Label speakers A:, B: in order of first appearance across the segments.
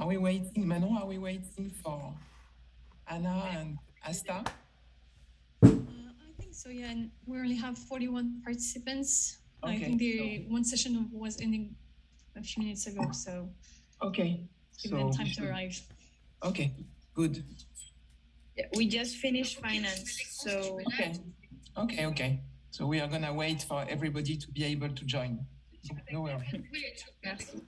A: Are we waiting, Manon? Are we waiting for Anna and Asta?
B: I think so, yeah. And we only have 41 participants. I
A: Okay,
B: think the one session was ending a few minutes ago, so
A: Okay,
B: give them
A: so
B: time
A: we
B: to
A: should.
B: arrive.
A: Okay, good.
C: Yeah, we just finished finance, so
A: Okay. So we are gonna wait for everybody to be able to join. No worries.
C: merci.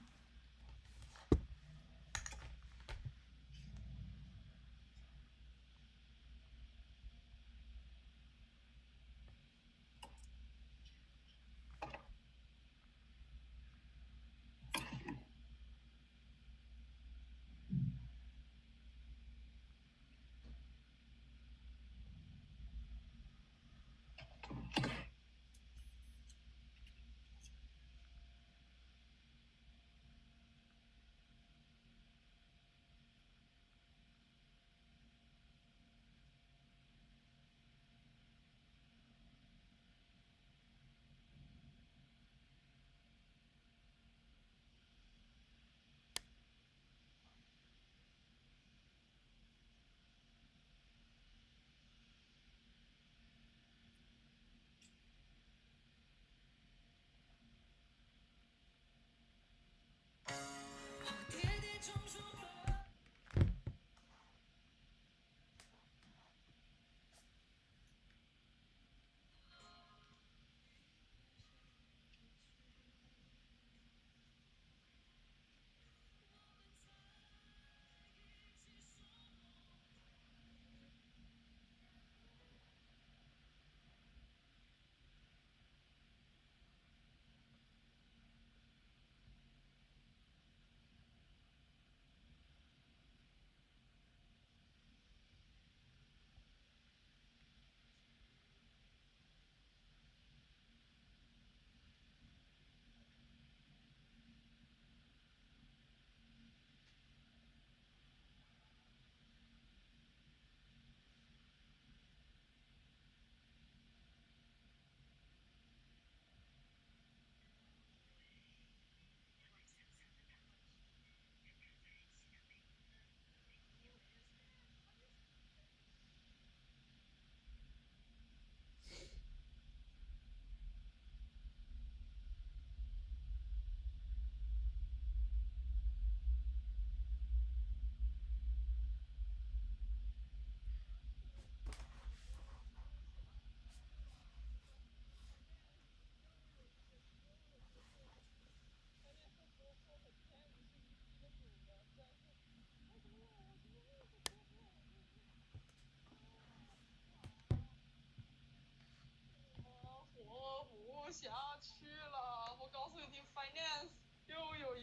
D: 不下去了，我告诉你 ，finance 又有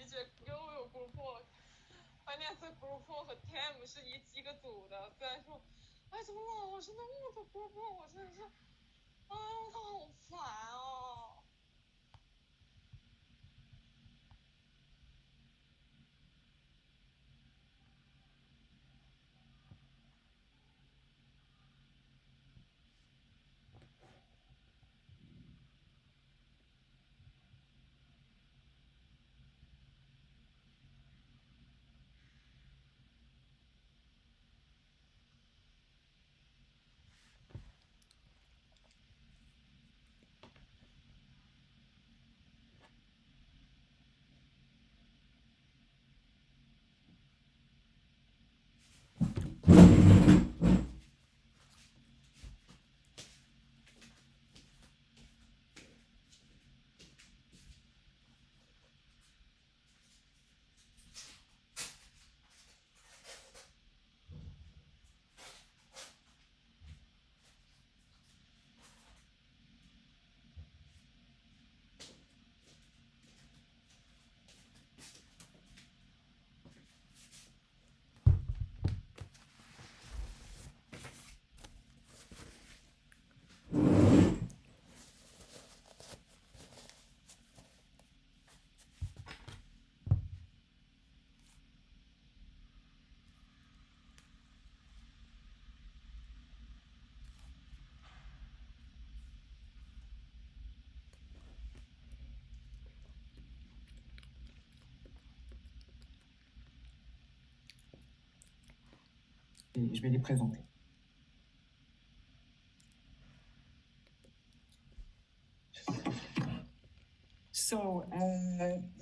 D: group four，finance group four 和 tem 是一个组的。虽然说，怎么老是那么多 group four，我真的是，他好烦哦。
A: vais les présenter. So,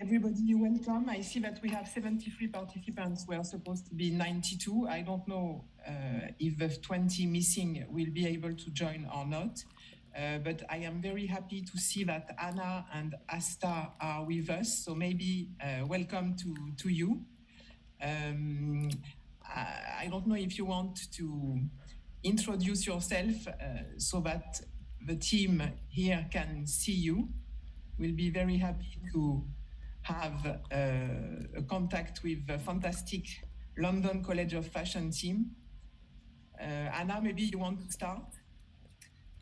A: everybody, welcome. I see that we have 73 participants. We are supposed to be 92. I don't know if the 20 missing will be able to join or not. But I am very happy to see that Anna and Asta are with us. So maybe welcome to you. I don't know if you want to introduce yourself so that the team here can see you. We'll be very happy to have a contact with the fantastic London College of Fashion team. Anna, maybe you want to start?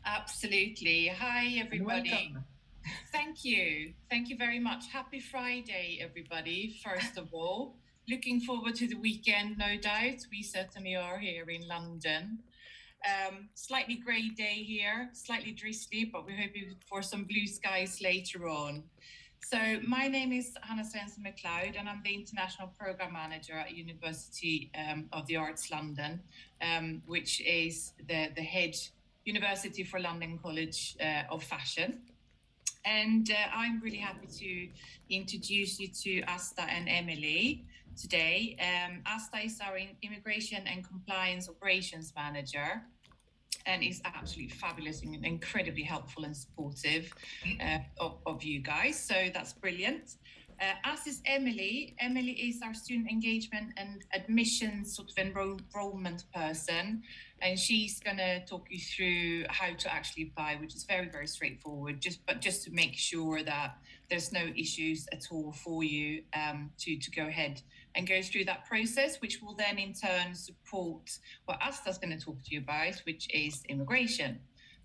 E: Absolutely. Hi, everybody.
A: Welcome.
E: Thank you. Thank you very much. Happy Friday, everybody, first of all. Looking forward to the weekend, no doubt. We certainly are here in London. Slightly grey day here, slightly drizzly, but we're hoping for some blue skies later on. So my name is Hannah Svensson-McLeod, and I'm the International Program Manager at University of the Arts London, which is the head university for London College of Fashion. And I'm really happy to introduce you to Asta and Emily today. Asta is our Immigration and Compliance Operations Manager and is absolutely fabulous and incredibly helpful and supportive of you guys. So that's brilliant. As is Emily. Emily is our student engagement and admissions sort of enrollment person. And she's going to talk you through how to actually apply, which is very, very straightforward, just to make sure that there's no issues at all for you to go ahead and go through that process, which will then in turn support what Asta's going to talk to you about, which is immigration.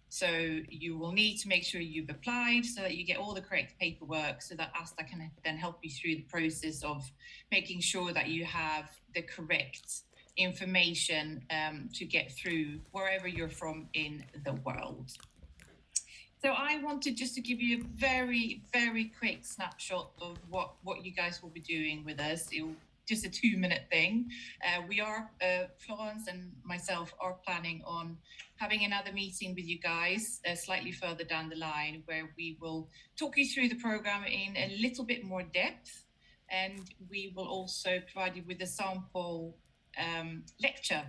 E: So you will need to make sure you've applied so that you get all the correct paperwork so that Asta can then help you through the process of making sure that you have the correct information to get through wherever you're from in the world. So I wanted just to give you a very, very quick snapshot of what you guys will be doing with us. Just a 2-minute thing. Florence and myself are planning on having another meeting with you guys slightly further down the line where we will talk you through the program in a little bit more depth. And we will also provide you with a sample lecture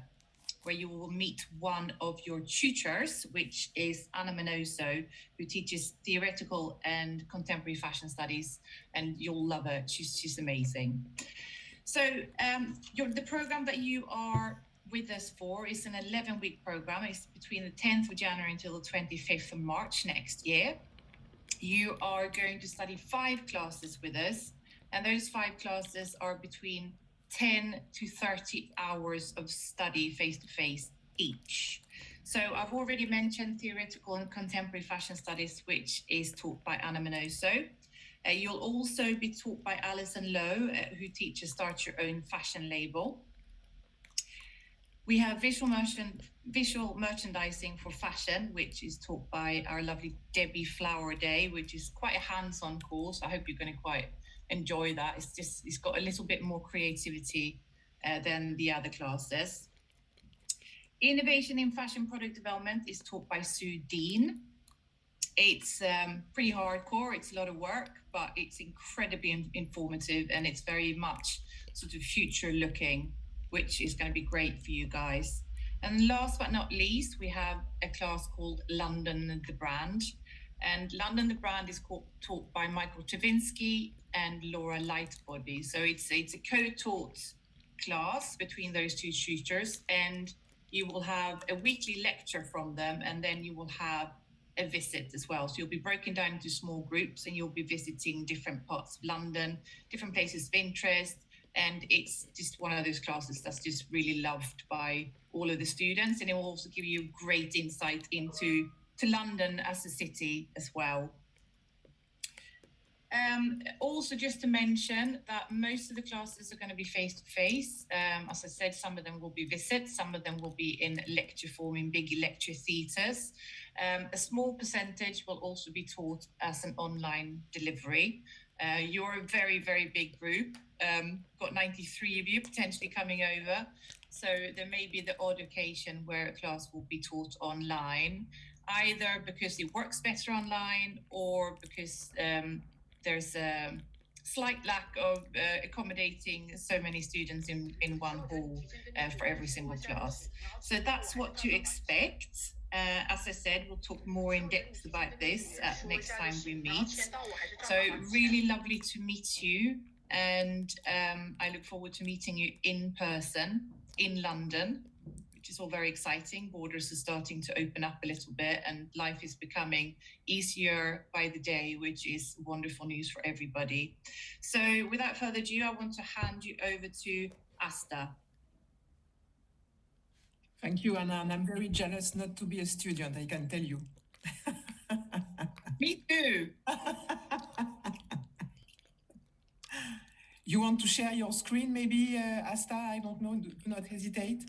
E: where you will meet one of your tutors, which is Anna Menoso, who teaches theoretical and contemporary fashion studies, and you'll love her. She's amazing. So the program that you are with us for is an 11-week program. It's between the 10th of January until the 25th of March next year. You are going to study 5 classes with us, and those 5 classes are between 10 to 30 hours of study face-to-face each. So I've already mentioned theoretical and contemporary fashion studies, which is taught by Anna Menoso. You'll also be taught by Alison Lowe, who teaches Start Your Own Fashion Label. We have visual merchandising for fashion, which is taught by our lovely Debbie Flowerday, which is quite a hands-on course. I hope you're going to quite enjoy that. It's got a little bit more creativity than the other classes. Innovation in fashion product development is taught by Sue Dean. It's pretty hardcore, it's a lot of work, but it's incredibly informative and it's very much sort of future looking, which is going to be great for you guys. And last but not least, we have a class called London the Brand. And London the Brand is taught by Michael Travinsky and Laura Lightbody. So it's a co-taught class between those 2 tutors, and you will have a weekly lecture from them, and then you will have a visit as well. So you'll be broken down into small groups and you'll be visiting different parts of London, different places of interest. And it's just one of those classes that's just really loved by all of the students. And it will also give you great insight into London as a city as well. Also, just to mention that most of the classes are going to be face-to-face. As I said, some of them will be visits, some of them will be in lecture form in big lecture theatres. A small percentage will also be taught as an online delivery. You're a very, very big group. Got 93 of you potentially coming over. So there may be the odd occasion where a class will be taught online, either because it works better online or because there's a slight lack of accommodating so many students in one hall for every single class. So that's what to expect. As I said, we'll talk more in depth about this next time we meet. So really lovely to meet you, and I look forward to meeting you in person in London, which is all very exciting. Borders are starting to open up a little bit and life is becoming easier by the day, which is wonderful news for everybody. So without further ado, I want to hand you over to Asta.
A: Thank you, Anna, and I'm very jealous not to be a student, I can tell you.
E: Me too.
A: You want to share your screen, maybe, Asta? I don't know, do not hesitate.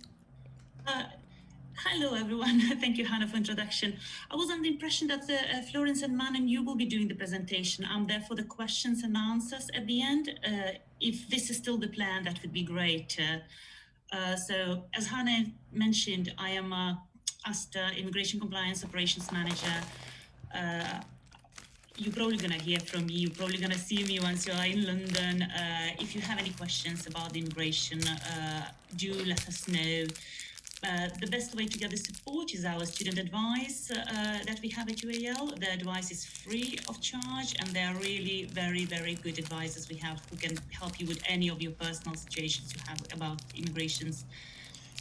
F: Hello, everyone. Thank you, Hannah, for introduction. I was under the impression that Florence and Manon, you will be doing the presentation. I'm there for the questions and answers at the end. If this is still the plan, that would be great. So as Hannah mentioned, I am ASTA, Immigration Compliance Operations Manager. You're probably going to hear from me. You're probably going to see me once you're in London. If you have any questions about the immigration, do let us know. The best way to get the support is our student advice that we have at UAL. The advice is free of charge, and they are really very, very good advisors we have who can help you with any of your personal situations you have about immigrations.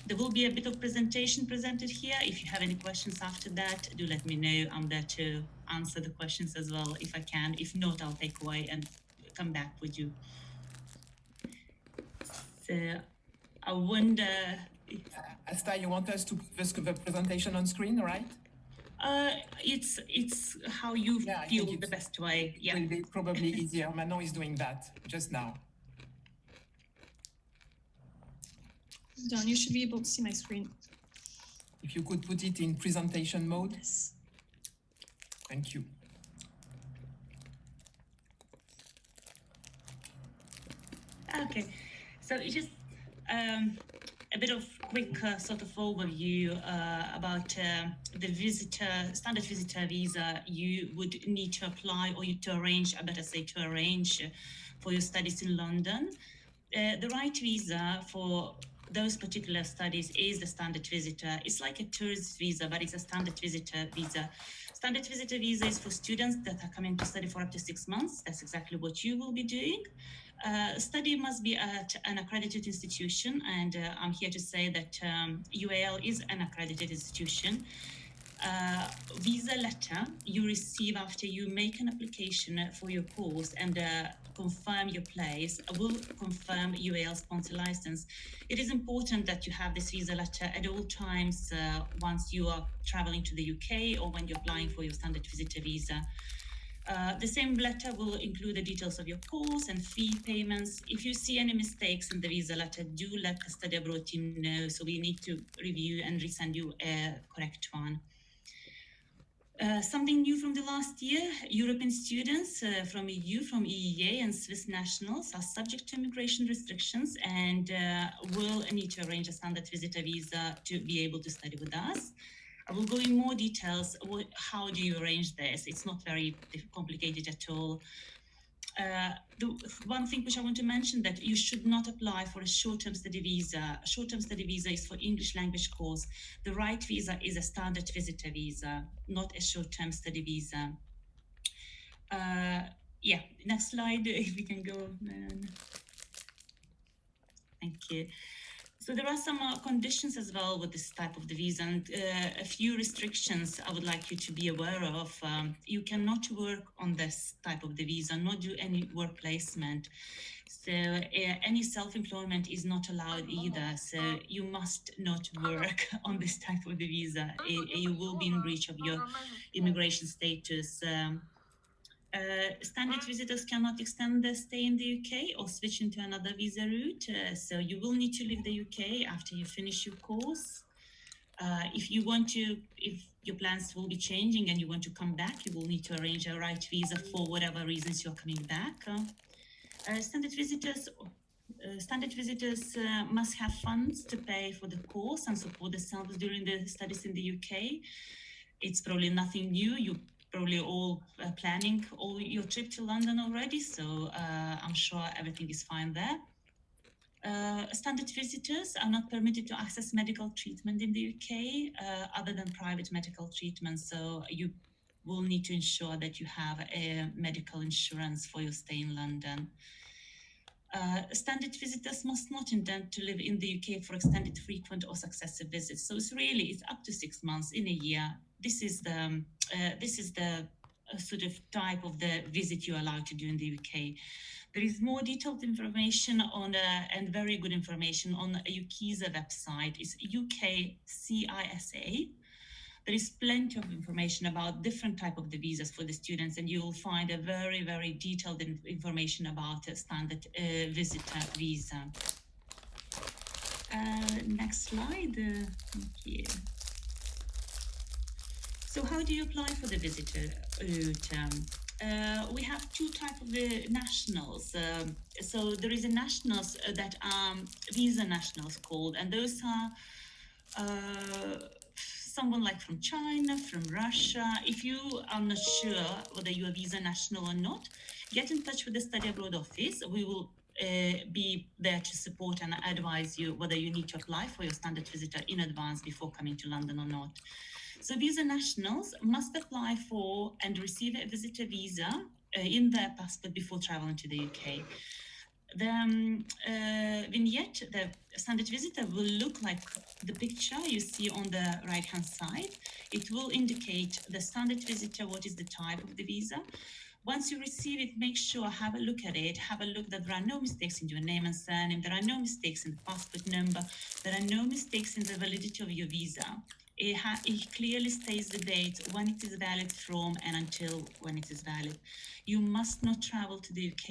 F: There will be a bit of presentation presented here. If you have any questions after that, do let me know. I'm there to answer the questions as well if I can. If not, I'll take away and come back with you. So I wonder...
A: Asta, you want us to put the presentation on screen, right?
F: It's how you feel the best way.
A: It will be probably easier. Manon is doing that just now.
B: John, you should be able to see my screen.
A: If you could put it in presentation mode.
B: Yes.
A: Thank you.
F: Okay, so it's just a bit of quick sort of overview about the standard visitor visa you would need to apply, or to arrange, I better say to arrange for your studies in London. The right visa for those particular studies is the standard visitor. It's like a tourist visa, but it's a standard visitor visa. Standard visitor visa is for students that are coming to study for up to 6 months. That's exactly what you will be doing. Study must be at an accredited institution, and I'm here to say that UAL is an accredited institution. Visa letter you receive after you make an application for your course and confirm your place will confirm UAL sponsor license. It is important that you have this visa letter at all times once you are traveling to the UK or when you're applying for your standard visitor visa. The same letter will include the details of your course and fee payments. If you see any mistakes in the visa letter, do let the study abroad team know, so we need to review and resend you a correct one. Something new from the last year, European students from EU, from EEA and Swiss nationals are subject to immigration restrictions and will need to arrange a standard visitor visa to be able to study with us. I will go in more details. How do you arrange this? It's not very complicated at all. The one thing which I want to mention, that you should not apply for a short-term study visa. A short-term study visa is for English language course. The right visa is a standard visitor visa, not a short-term study visa. Yeah, next slide, if we can go. Thank you. So there are some conditions as well with this type of the visa, and a few restrictions I would like you to be aware of. You cannot work on this type of the visa, not do any work placement. So any self-employment is not allowed either. So you must not work on this type of the visa. You will be in breach of your immigration status. Standard visitors cannot extend their stay in the UK or switch into another visa route. So you will need to leave the UK after you finish your course. If your plans will be changing and you want to come back, you will need to arrange a right visa for whatever reasons you're coming back. Standard visitors Standard visitors must have funds to pay for the course and support themselves during the studies in the UK. It's probably nothing new. You probably all planning all your trip to London already, so I'm sure everything is fine there. Standard visitors are not permitted to access medical treatment in the UK other than private medical treatment, so you will need to ensure that you have a medical insurance for your stay in London. Standard visitors must not intend to live in the UK for extended, frequent or successive visits. So it's up to 6 months in a year. This is the sort of type of the visit you're allowed to do in the UK. There is more detailed information on and very good information on UKISA website. It's UKCISA. There is plenty of information about different type of the visas for the students, and you will find a very, very detailed information about a standard visitor visa. Next slide. Thank you. So how do you apply for the visitor route? We have two types of the nationals. So there is a nationals that are visa nationals called, and those are someone like from China, from Russia. If you are not sure whether you are visa national or not, get in touch with the Study Abroad office. We will be there to support and advise you whether you need to apply for your standard visitor in advance before coming to London or not. So visa nationals must apply for and receive a visitor visa in their passport before traveling to the UK. The vignette, the standard visitor, will look like the picture you see on the right-hand side. It will indicate the standard visitor, what is the type of the visa. Once you receive it, make sure, have a look at it, have a look that there are no mistakes in your name and surname, there are no mistakes in the passport number, there are no mistakes in the validity of your visa. It clearly states the date, when it is valid from and until when it is valid. You must not travel to the UK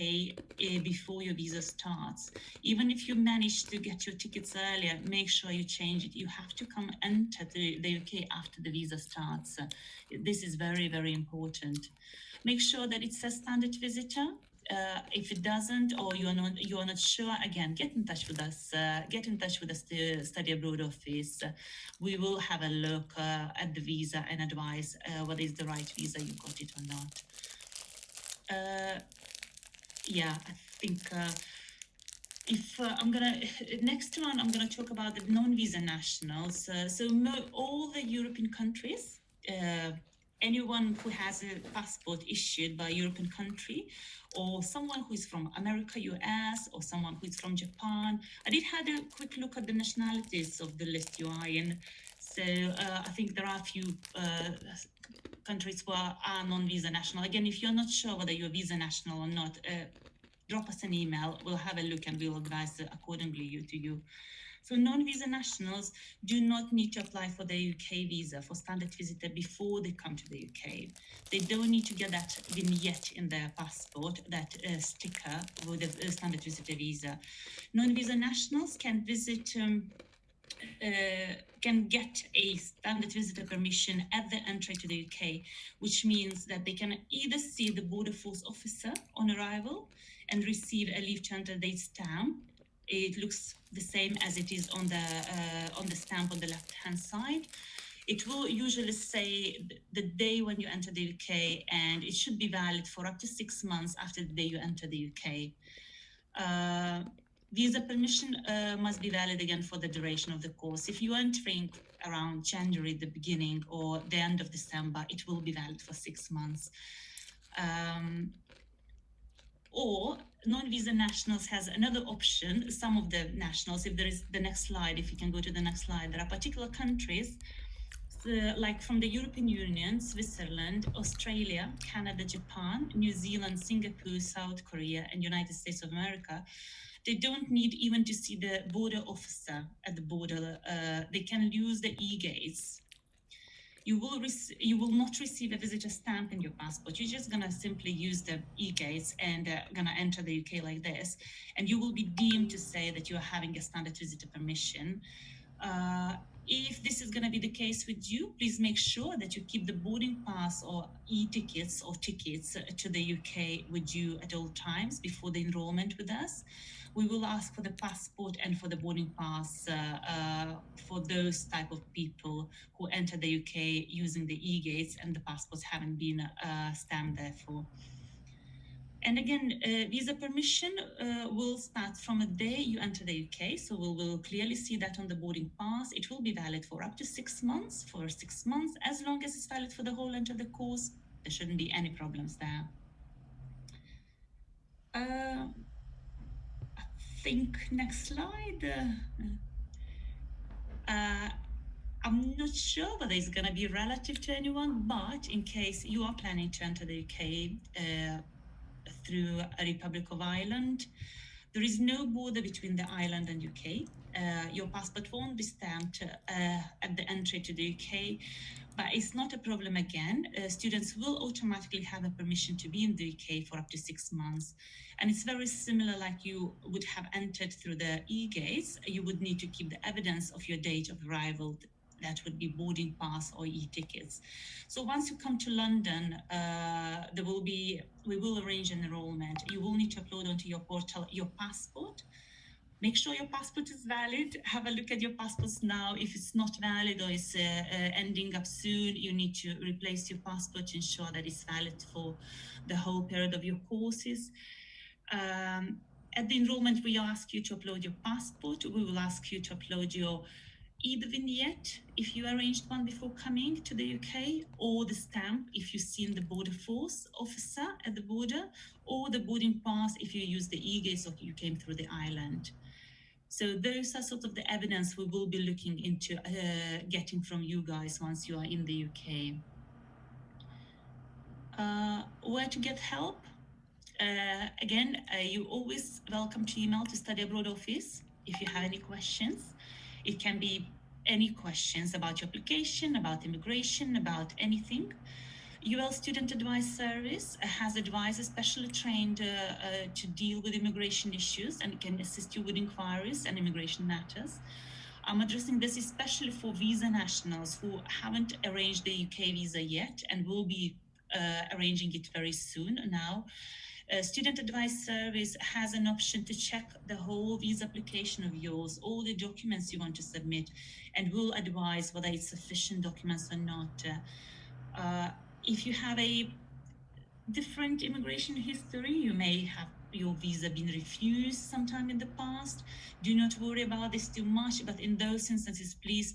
F: before your visa starts. Even if you manage to get your tickets earlier, make sure you change it. You have to come enter the UK after the visa starts. This is very, very important. Make sure that it says standard visitor. If it doesn't, or you are not sure, again, get in touch with us. Get in touch with the Study Abroad office. We will have a look at the visa and advise whether it's the right visa, you got it or not. Yeah, I think next one, I'm gonna talk about the non-visa nationals. All the European countries. Anyone who has a passport issued by a European country, or someone who is from America, US, or someone who is from Japan. I did have a quick look at the nationalities of the list you are in. So I think there are a few countries who are non-visa national. Again, if you're not sure whether you're visa national or not, drop us an email. We'll have a look and we'll advise accordingly to you. So non-visa nationals do not need to apply for the UK visa for standard visitor before they come to the UK. They don't need to get that vignette in their passport, that sticker with the standard visitor visa. Non-visa nationals can visit, can get a standard visitor permission at the entry to the UK, which means that they can either see the Border Force officer on arrival and receive a leave to enter date stamp. It looks the same as it is on the stamp on the left-hand side. It will usually say the day when you enter the UK, and it should be valid for up to 6 months after the day you enter the UK. Visa permission must be valid again for the duration of the course. If you're entering around January, the beginning, or the end of December, it will be valid for 6 months. Or non-visa nationals has another option. Some of the nationals, if there is the next slide, if you can go to the next slide, there are particular countries like from the European Union, Switzerland, Australia, Canada, Japan, New Zealand, Singapore, South Korea, and United States of America. They don't need even to see the border officer at the border. They can use the e-gates. You will not receive a visitor stamp in your passport. You're just gonna simply use the e-gates and gonna enter the UK like this, and you will be deemed to say that you are having a standard visitor permission. If this is gonna be the case with you, please make sure that you keep the boarding pass or e-tickets or tickets to the UK with you at all times before the enrollment with us. we will ask for the passport and for the boarding pass for those type of people who enter the UK using the e-gates and the passports haven't been stamped therefore. And again, visa permission will start from the day you enter the UK. So we will clearly see that on the boarding pass. It will be valid for up to 6 months, for 6 months, as long as it's valid for the whole length of the course. There shouldn't be any problems there. I think next slide. I'm not sure whether it's going to be relative to anyone, but in case you are planning to enter the UK through a Republic of Ireland, there is no border between the island and UK. Your passport won't be stamped at the entry to the UK, but it's not a problem again. Students will automatically have a permission to be in the UK for up to 6 months. And it's very similar like you would have entered through the e-gates. You would need to keep the evidence of your date of arrival. That would be boarding pass or e-tickets. So once you come to London, we will arrange an enrollment. You will need to upload onto your portal your passport. Make sure your passport is valid. Have a look at your passports now. If it's not valid or it's ending up soon, you need to replace your passport to ensure that it's valid for the whole period of your courses. At the enrollment, we ask you to upload your passport. We will ask you to upload your either vignette, if you arranged one before coming to the UK, or the stamp if you've seen the border force officer at the border, or the boarding pass if you use the e-gates or you came through the island. So those are sort of the evidence we will be looking into getting from you guys once you are in the UK. Where to get help? Again, you're always welcome to email to Study Abroad Office if you have any questions. It can be any questions about your application, about immigration, about anything. UL Student Advice Service has advisors specially trained to deal with immigration issues and can assist you with inquiries and immigration matters. I'm addressing this especially for visa nationals who haven't arranged the UK visa yet and will be arranging it very soon now. Student Advice Service has an option to check the whole visa application of yours, all the documents you want to submit, and will advise whether it's sufficient documents or not. If you have a different immigration history, you may have your visa been refused sometime in the past. Do not worry about this too much, but in those instances, please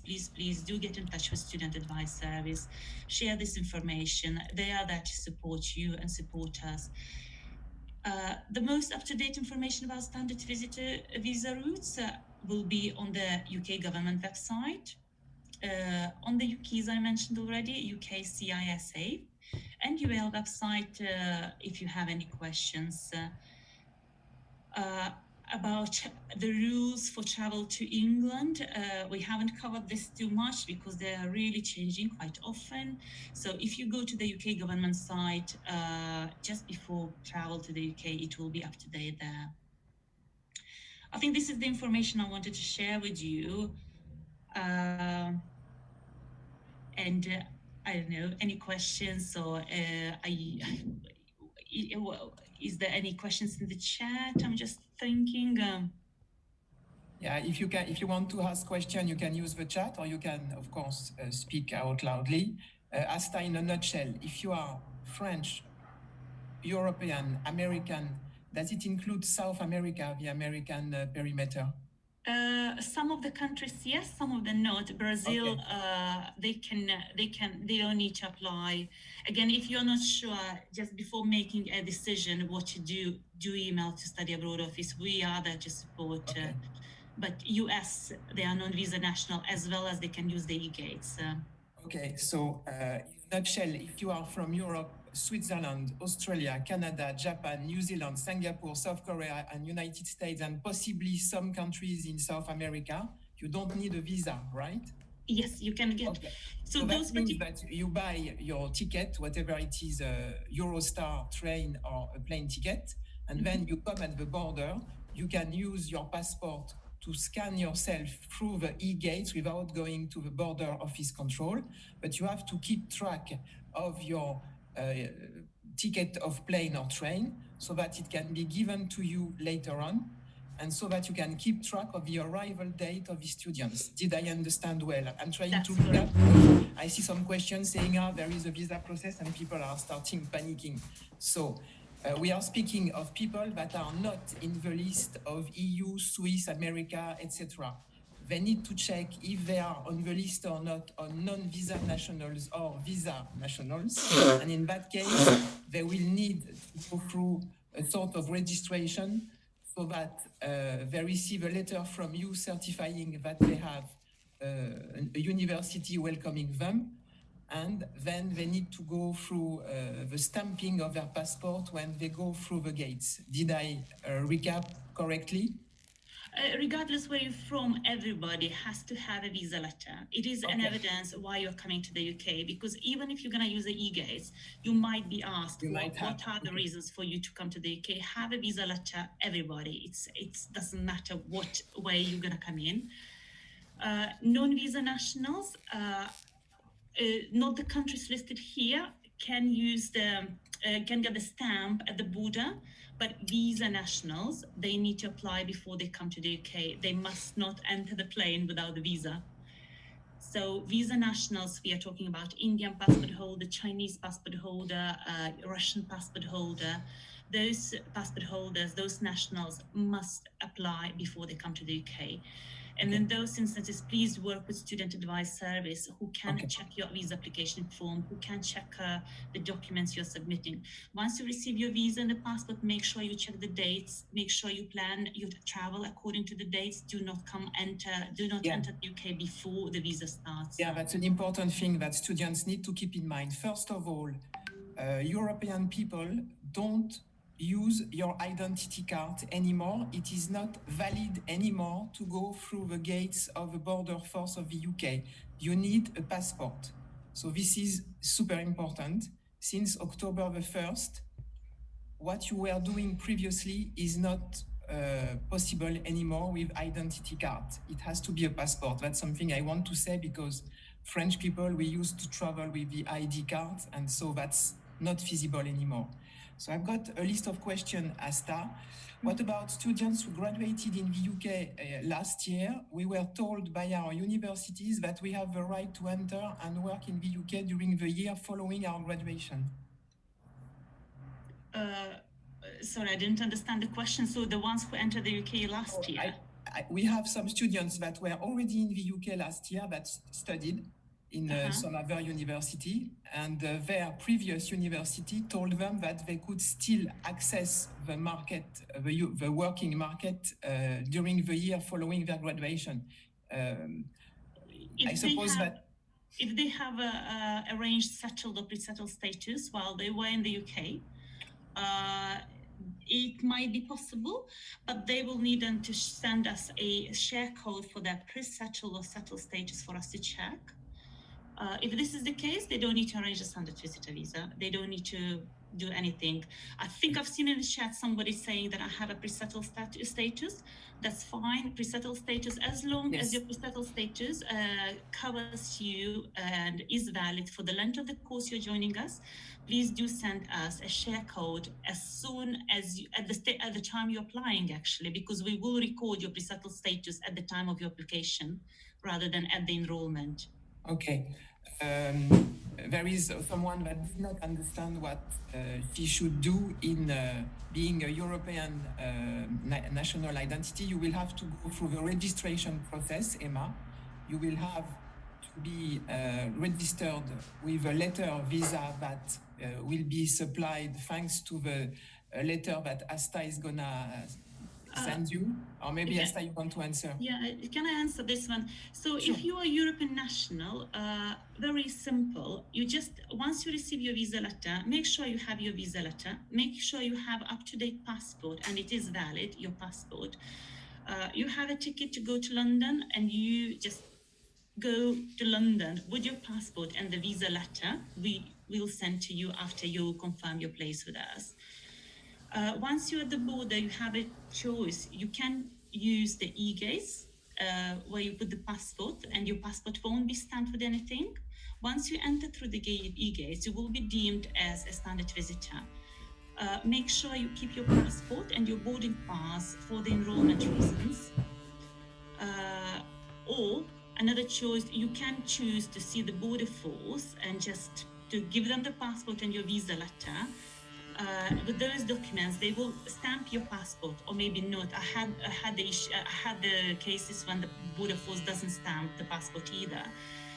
F: do get in touch with Student Advice Service. Share this information. They are there to support you and support us. The most up-to-date information about standard visitor visa routes will be on the UK government website, on the UKIS I mentioned already, UK CISA, and UL website if you have any questions about the rules for travel to England. We haven't covered this too much because they are really changing quite often. So if you go to the UK government site just before travel to the UK, it will be up to date there. I think this is the information I wanted to share with you. And I don't know, any questions or is there any questions in the chat? I'm just thinking.
A: Yeah, if you want to ask question, you can use the chat, or you can, of course, speak out loudly. Asta, in a nutshell, if you are French, European, American, does it include South America, the American perimeter?
F: Some of the countries, yes, some of them not. Brazil, okay. They don't need to apply. Again, if you're not sure, just before making a decision what to do email to Study Abroad Office. We are there to support. Okay. But US, they are non-visa national as well as they can use the e-gates.
A: Okay, so in a nutshell, if you are from Europe, Switzerland, Australia, Canada, Japan, New Zealand, Singapore, South Korea, and United States, and possibly some countries in South America, you don't need a visa, right?
F: Yes, you can get.
A: Okay. So that means that you buy your ticket, whatever it is, a Eurostar train or a plane ticket, and then you come at the border. You can use your passport to scan yourself through the e-gates without going to the border office control, but you have to keep track of your ticket of plane or train so that it can be given to you later on. and so that you can keep track of the arrival date of the students. Did I understand well? I'm trying
F: That's
A: to read
F: correct.
A: that. I see some questions saying, there is a visa process, and people are starting panicking. So we are speaking of people that are not in the list of EU, Swiss, America, etc. They need to check if they are on the list or not on non-visa nationals or visa nationals. And in that case, they will need to go through a sort of registration so that they receive a letter from you certifying that they have a university welcoming them. And then they need to go through the stamping of their passport when they go through the gates. Did I recap correctly?
F: Regardless where you're from, everybody has to have a visa letter. It is an
A: Okay.
F: evidence why you're coming to the UK, because even if you're going to use the e-gates, you might be asked what are the
A: okay.
F: reasons for you to come to the UK. Have a visa letter, everybody. It doesn't matter what way you're going to come in. Non-visa nationals, not the countries listed here, can use can get the stamp at the border, but visa nationals, they need to apply before they come to the UK. They must not enter the plane without the visa. So visa nationals, we are talking about Indian passport holder, Chinese passport holder, Russian passport holder. Those passport holders, those nationals must apply before they come to the UK. And in those instances, please work with Student Advice Service, who can check your visa application form, who can check the documents you're submitting. Once you receive your visa and the passport, make sure you check the dates, make sure you plan your travel according to the dates. Do not enter the UK before the visa starts.
A: Yeah, that's an important thing that students need to keep in mind. First of all, European people don't use your identity card anymore. It is not valid anymore to go through the gates of the border force of the UK. You need a passport. So this is super important. Since October the 1st, what you were doing previously is not possible anymore with identity card. It has to be a passport. That's something I want to say, because French people, we used to travel with the ID card, and so that's not feasible anymore. So I've got a list of questions, Asta. What about students who graduated in the UK last year? We were told by our universities that we have the right to enter and work in the UK during the year following our graduation.
F: Sorry, I didn't understand the question. So the ones who entered the UK last year?
A: We have some students that were already in the UK last year that studied in some other university, and their previous university told them that they could still access the market, the working market during the year following their graduation. I suppose that
F: if they have arranged settled or pre-settled status while they were in the UK, it might be possible, but they will need them to send us a share code for their pre-settled or settled status for us to check. If this is the case, they don't need to arrange a standard visitor visa. They don't need to do anything. I think I've seen in the chat somebody saying that I have a pre-settled status. That's fine. Pre-settled status, as long as your pre-settled status covers you and is valid for the length of the course you're joining us, please do send us a share code as soon as you, at the time you're applying, actually, because we will record your pre-settled status at the time of your application rather than at the enrollment.
A: Okay. There is someone that did not understand what she should do in being a European national identity. You will have to go through the registration process, Emma. You will have to be registered with a letter visa that will be supplied thanks to the letter that Asta is gonna send you, or maybe Asta, you want to answer?
F: Yeah, can I answer this one? So
A: sure.
F: If you are a European national, very simple. You just, once you receive your visa letter, make sure you have your visa letter, make sure you have up-to-date passport and it is valid, your passport. You have a ticket to go to London and you just go to London with your passport and the visa letter we will send to you after you confirm your place with us. Once you're at the border, you have a choice. You can use the e-gates where you put the passport and your passport won't be stamped with anything. Once you enter through the e-gates, you will be deemed as a standard visitor. make sure you keep your passport and your boarding pass for the enrollment reasons. Or another choice, you can choose to see the border force and just to give them the passport and your visa letter. With those documents, they will stamp your passport, or maybe not. I had the cases when the border force doesn't stamp the passport either.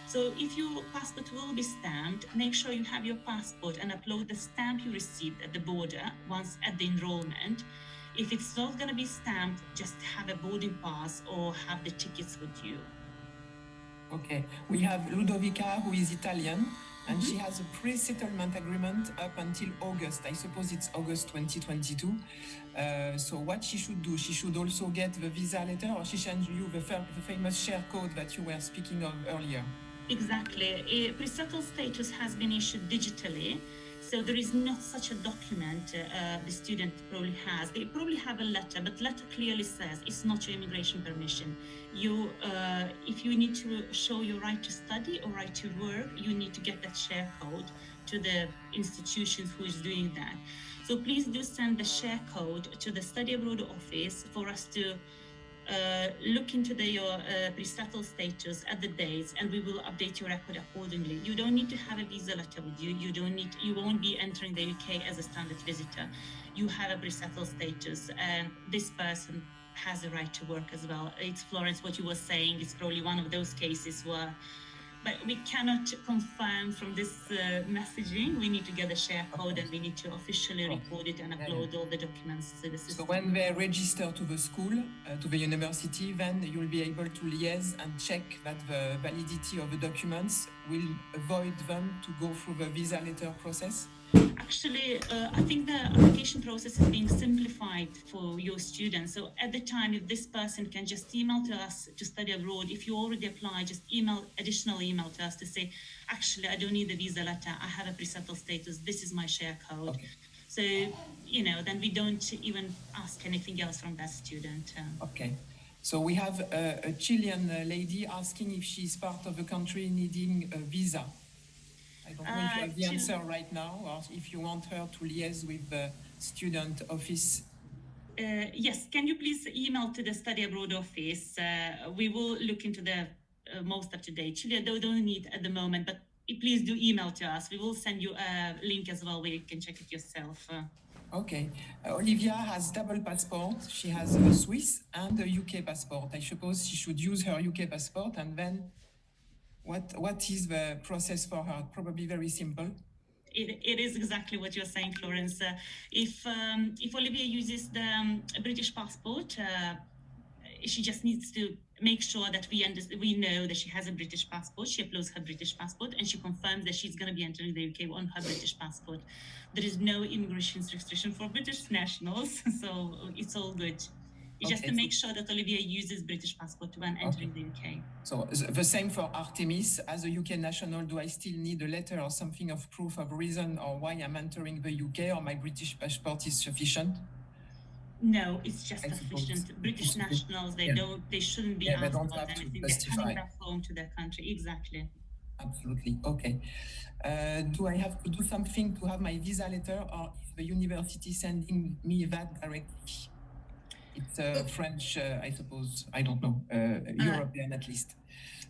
F: So if your passport will be stamped, make sure you have your passport and upload the stamp you received at the border once at the enrollment. If it's not going to be stamped, just have a boarding pass or have the tickets with you.
A: Okay, we have Ludovica, who is Italian, and she has a pre-settlement agreement up until August. I suppose it's August 2022. So what she should do, she should also get the visa letter, or she sends you the famous share code that you were speaking of earlier.
F: Exactly. A pre-settled status has been issued digitally, so there is not such a document the student probably has. They probably have a letter, but the letter clearly says it's not your immigration permission. You, if you need to show your right to study or right to work, you need to get that share code to the institutions who is doing that. So please do send the share code to the Study Abroad office for us to look into your pre-settled status at the dates, and we will update your record accordingly. You don't need to have a visa letter with you. You won't be entering the UK as a standard visitor. You have a pre-settled status, and this person has a right to work as well. It's Florence, what you were saying is probably one of those cases where, but we cannot confirm from this messaging. We need to get the share code and we need to officially record it and upload all the documents to the system.
A: So when they register to the school, to the university, then you'll be able to liaise and check that the validity of the documents will avoid them to go through the visa letter process?
F: Actually, I think the application process is being simplified for your students. So at the time, if this person can just email to us to Study Abroad, if you already apply, just additional email to us to say, actually, I don't need the visa letter. I have a pre-settled status. This is my share code. Okay. So, then we don't even ask anything else from that student.
A: Okay. So we have a Chilean lady asking if she's part of a country needing a visa. I don't know if you have the answer right now, or if you want her to liaise with the student office.
F: Yes, can you please email to the Study Abroad office? We will look into the most up-to-date. Chile, they don't need at the moment, but please do email to us. We will send you a link as well where you can check it yourself.
A: Okay. Olivia has double passport. She has a Swiss and a UK passport. I suppose she should use her UK passport, and then what is the process for her? Probably very simple.
F: It is exactly what you're saying, Florence. If Olivia uses the British passport, she just needs to make sure that we know that she has a British passport. She uploads her British passport and she confirms that she's going to be entering the UK on her British passport. There is no immigration restriction for British nationals, so it's all good. Just to make sure that Olivia uses British passport when entering the UK.
A: So the same for Artemis. As a UK national, do I still need a letter or something of proof of reason or why I'm entering the UK, or my British passport is sufficient?
F: No, it's just sufficient. British nationals, they shouldn't be asked about anything. They're coming back home to their country. Exactly.
A: Absolutely. Okay. Do I have to do something to have my visa letter, or is the university sending me that directly? It's French, I suppose. I don't know. European, at least.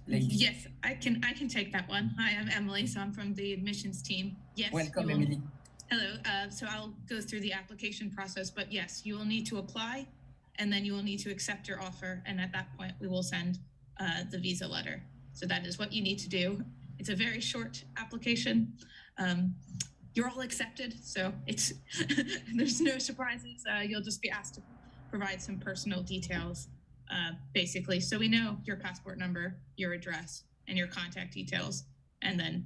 A: Lady.
C: Yes, I can take that one. Hi, I'm Emily, so I'm from the admissions team. Yes.
A: Welcome, Emily.
C: Hello. So I'll go through the application process, but yes, you will need to apply, and then you will need to accept your offer, and at that point, we will send the visa letter. So that is what you need to do. It's a very short application. You're all accepted, so it's there's no surprises. You'll just be asked to provide some personal details, basically. So we know your passport number, your address, and your contact details. And then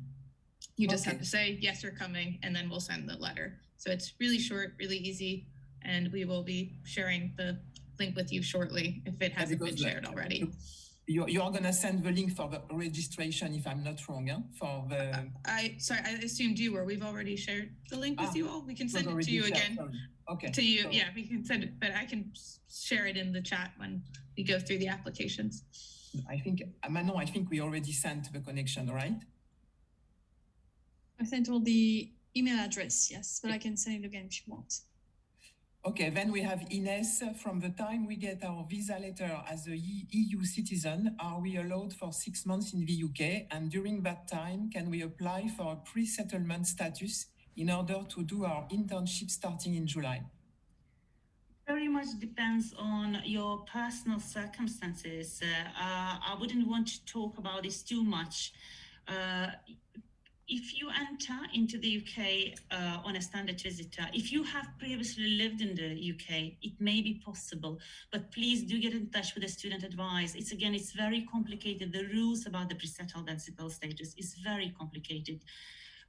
C: you just have to say, yes, you're coming, and then we'll send the letter. So it's really short, really easy. And we will be sharing the link with you shortly if it hasn't been shared already.
A: You're going to send the link for the registration, if I'm not wrong, for the...
C: I assumed you were. We've already shared the link with you all. We can send it to you again.
A: Okay.
C: To you, yeah, we can send it, but I can share it in the chat when we go through the applications.
A: I think, Manon, we already sent the connection, right?
B: I sent all the email address, yes, but I can send it again if you want.
A: Okay, then we have Ines. From the time we get our visa letter as a EU citizen, are we allowed for 6 months in the UK? And during that time, can we apply for a pre-settlement status in order to do our internship starting in July?
F: Very much depends on your personal circumstances. I wouldn't want to talk about this too much. If you enter into the UK on a standard visitor, if you have previously lived in the UK, it may be possible, but please do get in touch with the student advice. It's very complicated. The rules about the pre-settled and settled status is very complicated.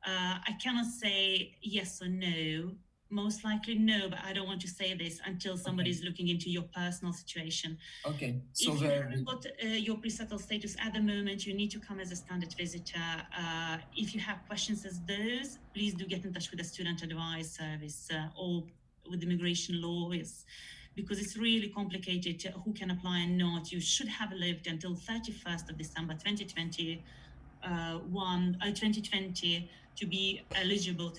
F: I cannot say yes or no. Most likely no, but I don't want to say this until somebody is looking into your personal situation.
A: Okay, so
F: if you haven't got your pre-settled status at the moment, you need to come as a standard visitor. If you have questions as those, please do get in touch with the student advice service or with immigration lawyers, because it's really complicated who can apply and not. You should have lived until 31st of December 2020 to be eligible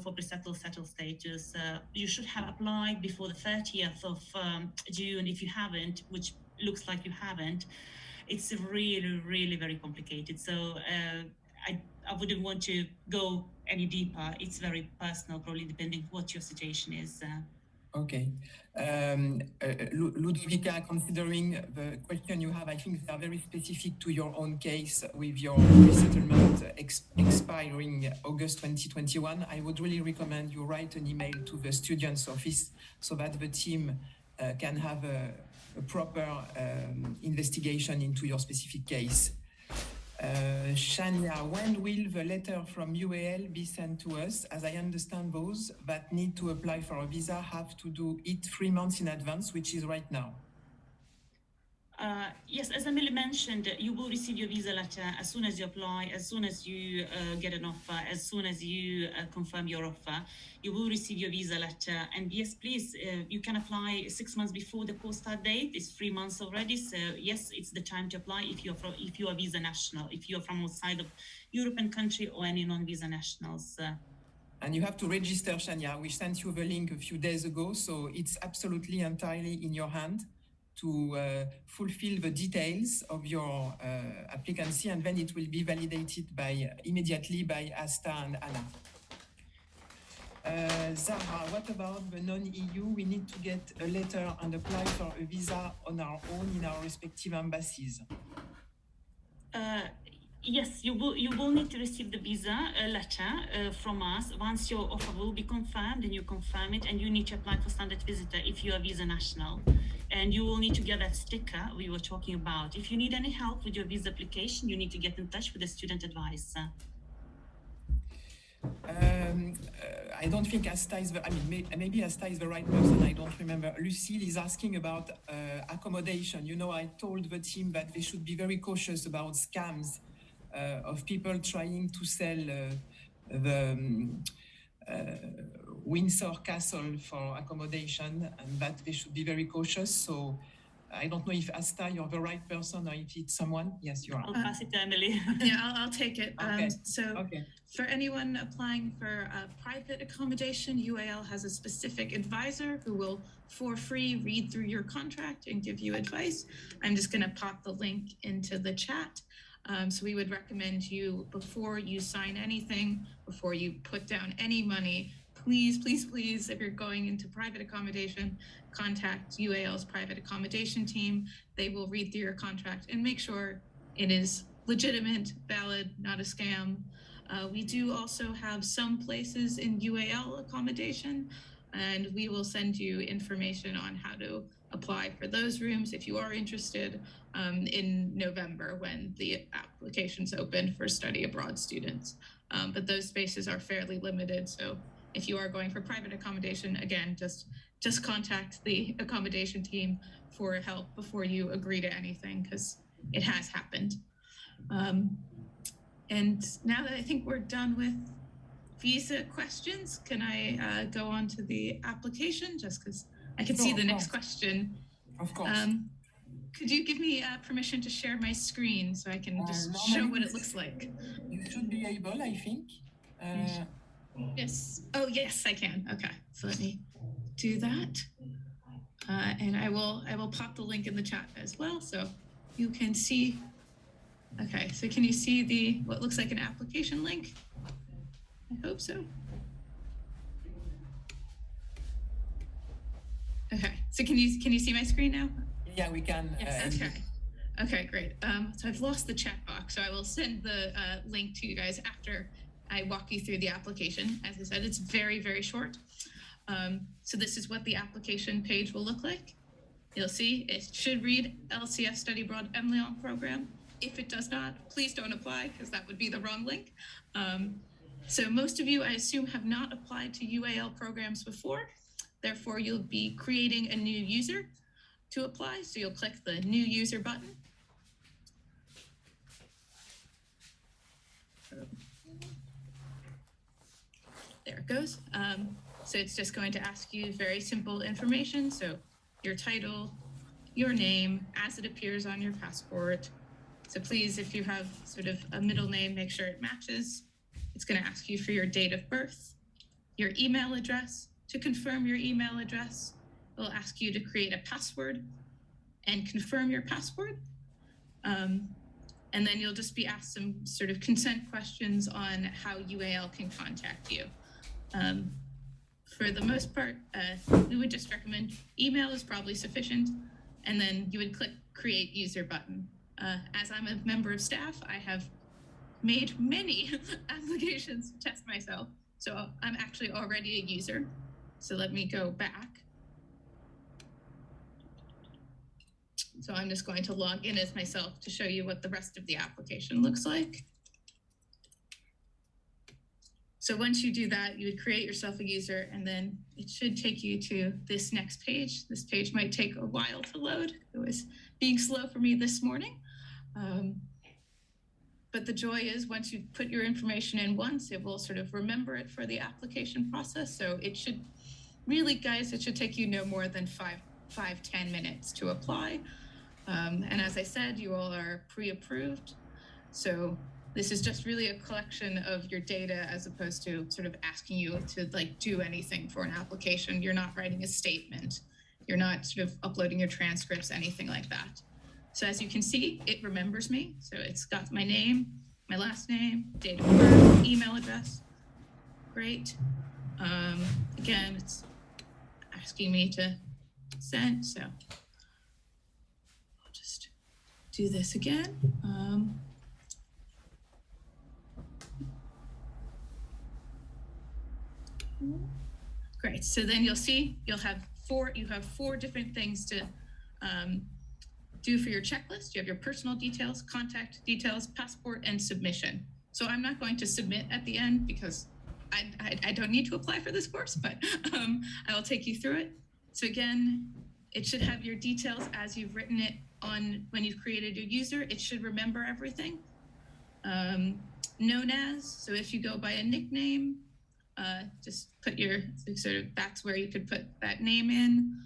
F: for pre-settled settled status. You should have applied before the 30th of June. If you haven't, which looks like you haven't, it's really, really very complicated. So I wouldn't want to go any deeper. It's very personal, probably depending what your situation is.
A: Okay. Ludovica, considering the question you have, I think they are very specific to your own case with your resettlement expiring August 2021. I would really recommend you write an email to the student's office so that the team can have a proper investigation into your specific case. Shania, when will the letter from UAL be sent to us? As I understand, those that need to apply for a visa have to do it 3 months in advance, which is right now.
F: Yes, as Amelie mentioned, you will receive your visa letter as soon as you apply, as soon as you get an offer, as soon as you confirm your offer, you will receive your visa letter. And yes, please, you can apply 6 months before the course start date. It's 3 months already. So yes, it's the time to apply if you are visa national, if you are from outside of European country or any non-visa nationals.
A: And you have to register, Shania. We sent you the link a few days ago, so it's absolutely entirely in your hand to fulfill the details of your applicancy, and then it will be validated immediately by Asta and Anna. Zahra, what about the non-EU? We need to get a letter and apply for a visa on our own in our respective embassies.
F: Yes, you will need to receive the visa letter from us once your offer will be confirmed, and you confirm it, and you need to apply for standard visitor if you are visa national, and you will need to get that sticker we were talking about. If you need any help with your visa application, you need to get in touch with the student advisor.
A: I don't think Asta is maybe Asta is the right person. I don't remember. Lucille is asking about accommodation. You know, I told the team that they should be very cautious about scams of people trying to sell the Windsor Castle for accommodation, and that they should be very cautious. So I don't know if Asta, you're the right person, or if it's someone. Yes, you are.
F: I'll pass it to Emily.
C: Yeah, I'll take it.
A: Okay.
C: Okay. For anyone applying for private accommodation, UAL has a specific advisor who will, for free, read through your contract and give you advice. I'm just going to pop the link into the chat. So we would recommend you, before you sign anything, before you put down any money, please, please, please, if you're going into private accommodation, contact UAL's private accommodation team. They will read through your contract and make sure it is legitimate, valid, not a scam. We do also have some places in UAL accommodation, and we will send you information on how to apply for those rooms if you are interested in November when the applications open for study abroad students. But those spaces are fairly limited. So if you are going for private accommodation, again, just contact the accommodation team for help before you agree to anything, because it has happened. And now that I think we're done with visa questions, can I go on to the application, just because I can see the next question.
A: Of course.
C: Could you give me permission to share my screen so I can just show what it looks like?
A: You should be able, I think.
B: Yes.
C: Oh, yes, I can. Okay, so let me do that. And I will pop the link in the chat as well, so you can see. Okay, so can you see what looks like an application link? I hope so. Okay, so can you see my screen now?
A: Yeah, we can.
B: Yes,
C: Okay. Okay, great. So I've lost the chat box, so I will send the link to you guys after I walk you through the application. As I said, it's very, very short. So this is what the application page will look like. You'll see it should read LCS Study Abroad MLeon program. If it does not, please don't apply because that would be the wrong link. So most of you, I assume, have not applied to UAL programs before. Therefore, you'll be creating a new user to apply. So you'll click the new user button. There it goes. So it's just going to ask you very simple information. So your title, your name as it appears on your passport. So please, if you have sort of a middle name, make sure it matches. It's going to ask you for your date of birth, your email address. To confirm your email address, it will ask you to create a password and confirm your password. And then you'll just be asked some sort of consent questions on how UAL can contact you. For the most part, we would just recommend email is probably sufficient. And then you would click create user button. As I'm a member of staff, I have made many applications to test myself. So I'm actually already a user. So let me go back. So I'm just going to log in as myself to show you what the rest of the application looks like. So once you do that, you would create yourself a user, and then it should take you to this next page. This page might take a while to load. It was being slow for me this morning. But the joy is once you put your information in once, it will sort of remember it for the application process. So it should really, guys, it should take you no more than 10 minutes to apply. And as I said, you all are pre-approved. So this is just really a collection of your data as opposed to sort of asking you to like do anything for an application. You're not writing a statement. You're not sort of uploading your transcripts, anything like that. So as you can see, it remembers me. So it's got my name, my last name, date of birth, email address. Great. Again, it's asking me to send. So I'll just do this again. Great. So then you'll see you have four different things to do for your checklist. You have your personal details, contact details, passport, and submission. So I'm not going to submit at the end because I don't need to apply for this course, but I will take you through it. So again, it should have your details as you've written it on when you've created your user. It should remember everything. Known as, so if you go by a nickname, just put your sort of, that's where you could put that name in.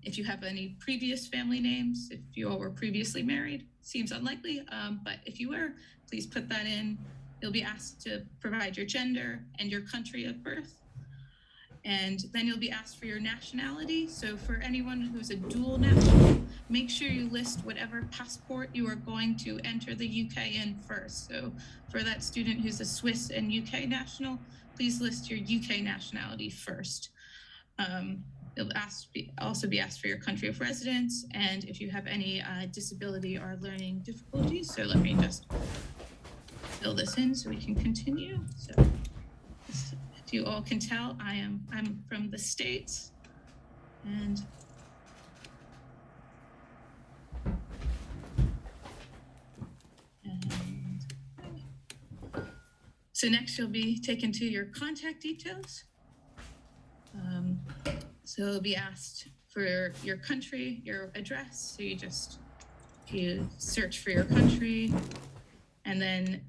C: If you have any previous family names, if you all were previously married, seems unlikely, but if you were, please put that in. You'll be asked to provide your gender and your country of birth. And then you'll be asked for your nationality. So for anyone who's a dual national, make sure you list whatever passport you are going to enter the UK in first. So for that student who's a Swiss and UK national, please list your UK nationality first. You'll also be asked for your country of residence and if you have any disability or learning difficulties. So let me just fill this in so we can continue. So if you all can tell, I'm from the States, and so next you'll be taken to your contact details. So you'll be asked for your country, your address. So you search for your country, and then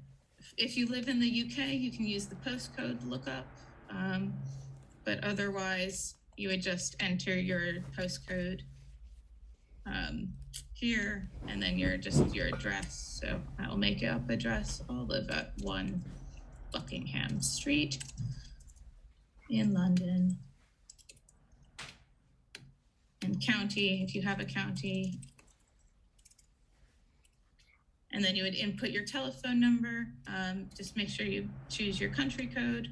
C: if you live in the UK, you can use the postcode lookup. But otherwise, you would just enter your postcode here, and then your address. So I'll make up address. I'll live at 1 Buckingham Street in London. And county, if you have a county. And then you would input your telephone number. Just make sure you choose your country code.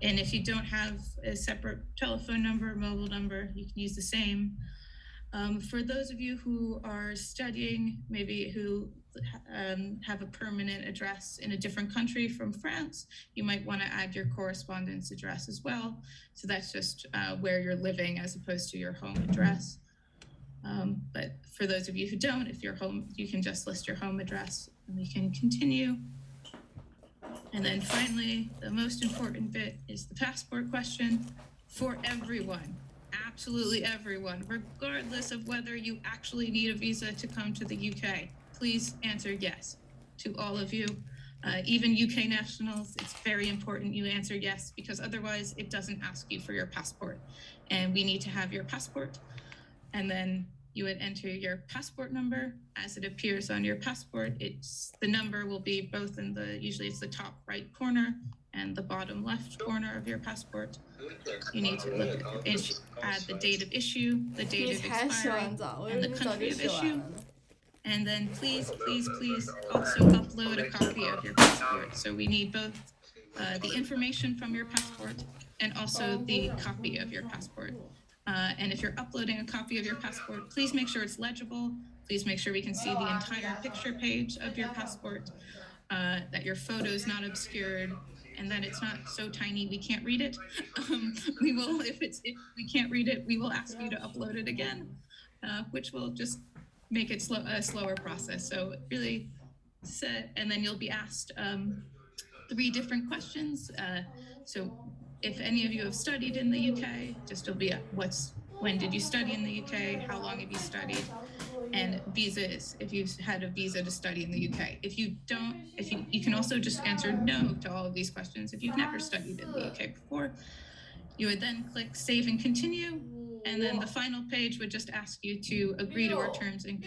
C: And if you don't have a separate telephone number, mobile number, you can use the same. For those of you who are studying, maybe who have a permanent address in a different country from France, you might want to add your correspondence address as well. So that's just where you're living as opposed to your home address. But for those of you who don't, if you're home, you can just list your home address and we can continue. And then finally, the most important bit is the passport question for everyone. Absolutely everyone, regardless of whether you actually need a visa to come to the UK. Please answer yes to all of you. Even UK nationals, it's very important you answer yes, because otherwise it doesn't ask you for your passport. And we need to have your passport. And then you would enter your passport number as it appears on your passport. The number will be both in usually it's the top right corner and the bottom left corner of your passport. You need to add the date of issue, the date of expiry, and the country of issue. And then please also upload a copy of your passport. So we need both the information from your passport and also the copy of your passport. And if you're uploading a copy of your passport, please make sure it's legible. Please make sure we can see the entire picture page of your passport, that your photo is not obscured, and that it's not so tiny we can't read it. We will, if we can't read it, we will ask you to upload it again, which will just make it a slower process. So really and then you'll be asked 3 different questions. So if any of you have studied in the UK, just it'll be when did you study in the UK? How long have you studied? And visas, if you've had a visa to study in the UK. If you don't, you can also just answer no to all of these questions. If you've never studied in the UK before, you would then click save and continue. And then the final page would just ask you to agree to our terms and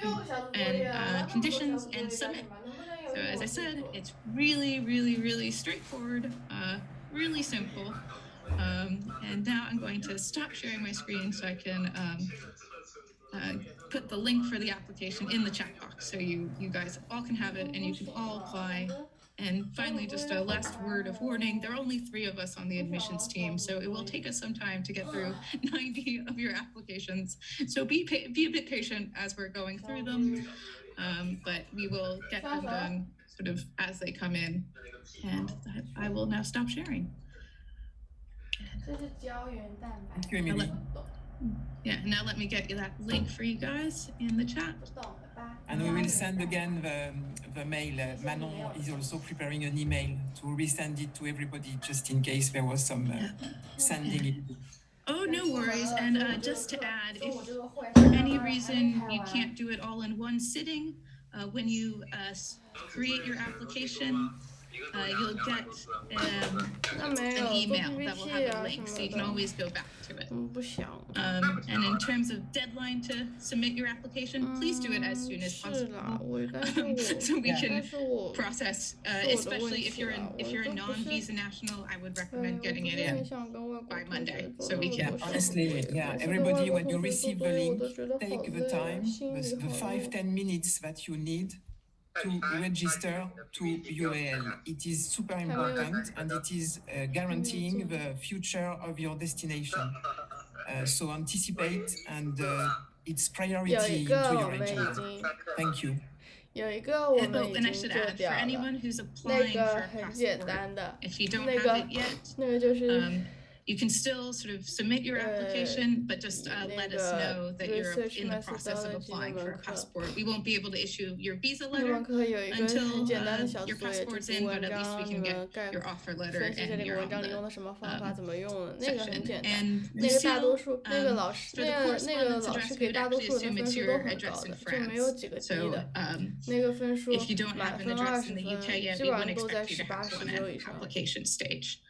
C: conditions and submit. So as I said, it's really, really, really straightforward, really simple. And now I'm going to stop sharing my screen so I can put the link for the application in the chat box so you guys all can have it and you can all apply. And finally, just a last word of warning, there are only 3 of us on the admissions team, so it will take us some time to get through 90 of your applications. So be a bit patient as we're going through them, but we will get them done sort of as they come in. And I will now stop sharing.
A: Thank you, Emily.
C: Yeah, now let me get you that link for you guys in the chat.
A: And we will send again the mail. Manon is also preparing an email to resend it to everybody just in case there was some sending it.
C: Oh, no worries. And just to add, if for any reason you can't do it all in one sitting, when you create your application, you'll get an email that will have a link, so you can always go back to it. And in terms of deadline to submit your application, please do it as soon as possible, so we can process. Especially if you're a non-visa national, I would recommend getting it in by Monday, so we can.
A: Honestly, everybody, when you receive the link, take the time, the 5-10 minutes that you need to register to UAL. It is super important and it is guaranteeing the future of your destination. So anticipate and it's priority into your agenda. Thank you.
C: And I should add, for anyone who's applying for a passport, if you don't have it yet, you can still sort of submit your application, but just let us know that you're in the process of applying for a passport. We won't be able to issue your visa letter until your passport's in, but at least we can get your offer letter and you're on the section. And Lucille, for the correspondence address, we would actually assume it's your address in France. So if you don't have an address in the UK yet, we wouldn't expect you to have one at application stage.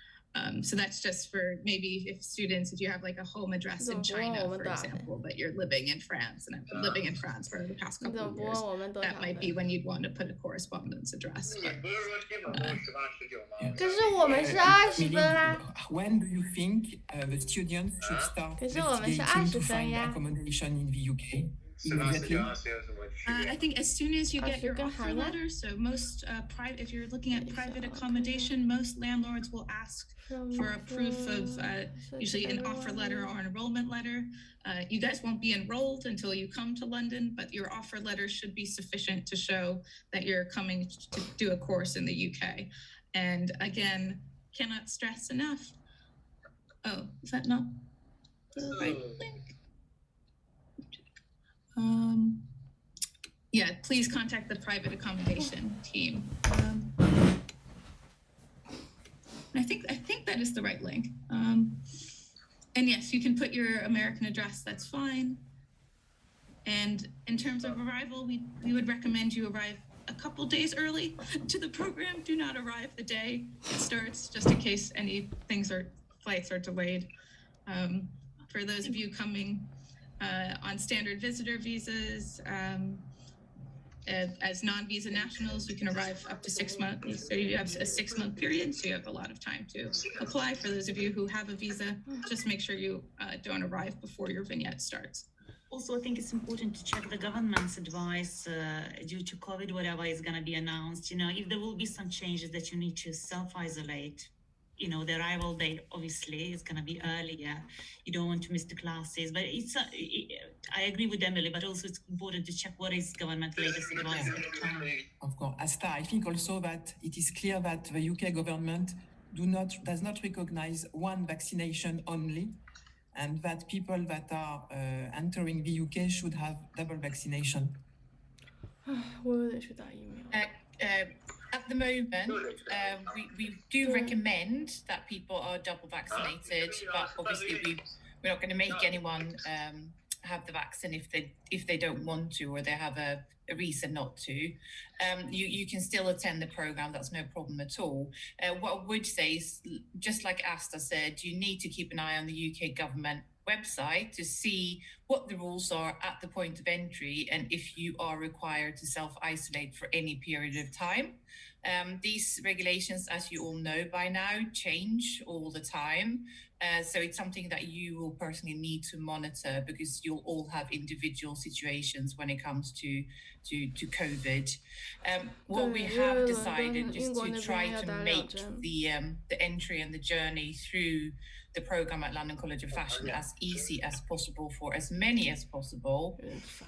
C: So that's just for maybe if students, if you have like a home address in China, for example, but you're living in France and I've been living in France for the past
G: 你
C: couple
G: 怎么
C: of
G: 不问
C: years,
G: 我们多
C: that
G: 少
C: might be
G: 分？
C: when you'd want to put a correspondence address. But
H: 不是说基本都18、19吗？
G: 可是我们是20分啊。
A: When do you think the students should start
G: 可是我们是
A: investigating to
G: 20分
A: find
G: 呀。
A: accommodation in the UK?
H: 18、Immediately? 20有什么区
C: I
H: 别？
C: think as soon as you get your
G: African
C: offer
G: Hanya?
C: letter, so most private, if you're looking at private accommodation, most landlords will ask for a proof of usually an offer letter or an enrollment letter. You guys won't be enrolled until you come to London, but your offer letter should be sufficient to show that you're coming to do a course in the UK. And again, cannot stress enough. Oh, is that not the right link? Yeah, please contact the private accommodation team. I think that is the right link. And yes, you can put your American address, that's fine. And in terms of arrival, we would recommend you arrive a couple days early to the program. Do not arrive the day it starts, just in case any flights are delayed. For those of you coming on standard visitor visas, as non-visa nationals, you can arrive up to 6 months. So you have a 6-month period, so you have a lot of time to apply. For those of you who have a visa, just make sure you don't arrive before your vignette starts.
F: Also, I think it's important to check the government's advice due to COVID, whatever is going to be announced. You know, if there will be some changes that you need to self-isolate, you know, the arrival date obviously is going to be earlier. You don't want to miss the classes, but I agree with Emily, but also it's important to check what is government latest advice at the time.
A: Of course. Asta, I think also that it is clear that the UK government does not recognize one vaccination only, and that people that are entering the UK should have double vaccination.
G: 我有点去打疫苗。
E: At the moment, we do recommend that people are double vaccinated, but obviously we're not going to make anyone have the vaccine if they don't want to or they have a reason not to. You can still attend the program, that's no problem at all. What I would say is, just like Asta said, you need to keep an eye on the UK government website to see what the rules are at the point of entry and if you are required to self-isolate for any period of time. These regulations, as you all know by now, change all the time. So it's something that you will personally need to monitor because you'll all have individual situations when it comes to COVID. What we have decided just to try to make the entry and the journey through the program at London College of Fashion as easy as possible for as many as possible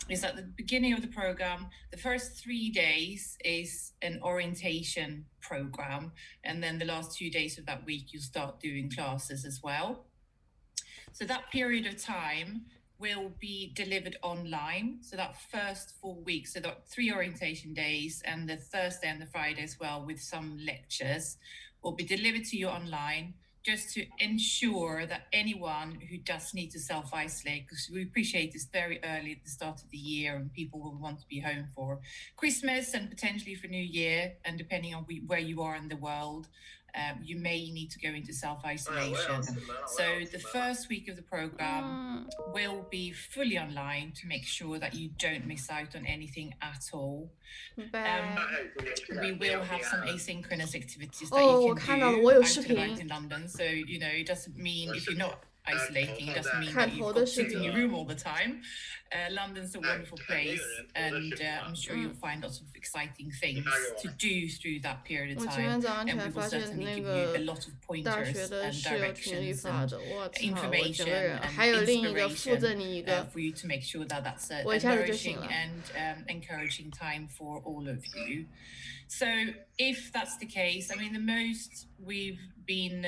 E: is at the beginning of the program, the first 3 days is an orientation program. And then the last 2 days of that week, you start doing classes as well. So that period of time will be delivered online. So that first 4 weeks, so that 3 orientation days and the Thursday and the Friday as well with some lectures will be delivered to you online, just to ensure that anyone who does need to self-isolate, because we appreciate it's very early at the start of the year and people will want to be home for Christmas and potentially for New Year, and depending on where you are in the world, you may need to go into self-isolation. So the first week of the program will be fully online to make sure that you don't miss out on anything at all. We will have some asynchronous activities that you can do out and about in London. So, you know, it doesn't mean if you're not isolating, it doesn't mean that you've got to sit in your room all the time. London's a wonderful place, and I'm sure you'll find lots of exciting things to do through that period of
G: 我今
E: time.
G: 天早上起
E: And
G: 来
E: we
G: 发
E: will
G: 现
E: certainly
G: 那
E: give you a
G: 个
E: lot of
G: 大学
E: pointers
G: 的
E: and
G: 室友群里
E: directions
G: 发
E: and
G: 着，我操！我整个
E: information
G: 人
E: and
G: 还有另一个附赠
E: inspiration
G: 你一个，
E: for you to make sure that that's a
G: 我一下子就醒
E: nourishing
G: 了。
E: and encouraging time for all of you. So if that's the case, I mean, the most we've been,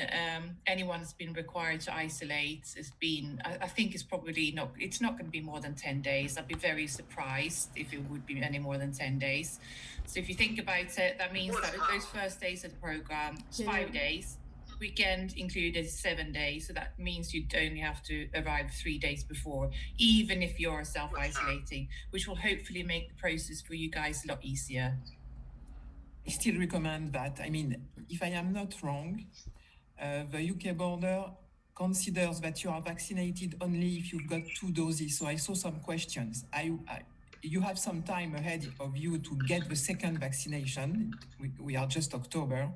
E: anyone's been required to isolate has been, I think it's probably not, it's not going to be more than 10 days. I'd be very surprised if it would be any more than 10 days. So if you think about it, that means that those first days of the program, it's 5 days. Weekend included 7 days, so that means you'd only have to arrive 3 days before, even if you're self-isolating, which will hopefully make the process for you guys a lot easier.
A: I still recommend that. I mean, if I am not wrong, the UK border considers that you are vaccinated only if you've got 2 doses. So I saw some questions. You have some time ahead of you to get the second vaccination. We are just October,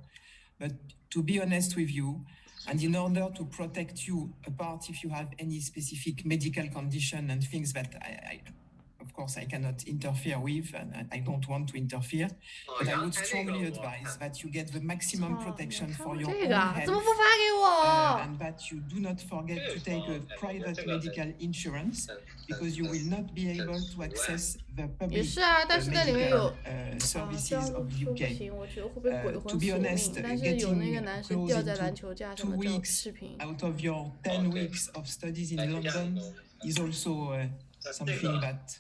A: but to be honest with you, and in order to protect you, apart if you have any specific medical condition and things that of course, I cannot interfere with, and I don't want to interfere, but I would strongly advise that you get the maximum protection for your
G: 这
A: own
G: 个啊怎么
A: health,
G: 不发给我？
A: and that you do not forget to take a private medical insurance, because you will not be able to access the
G: 也
A: public
G: 是啊，但是那里面
A: medical
G: 有这
A: services
G: 样
A: of
G: 说不
A: UK.
G: 行，我觉得会被鬼
A: To
G: 魂
A: be
G: 索
A: honest,
G: 命。但是有那个
A: getting
G: 男生
A: close
G: 吊在
A: into
G: 篮球架上
A: 2
G: 的这
A: weeks
G: 视频，
A: out of your 10 weeks of studies in London is also something that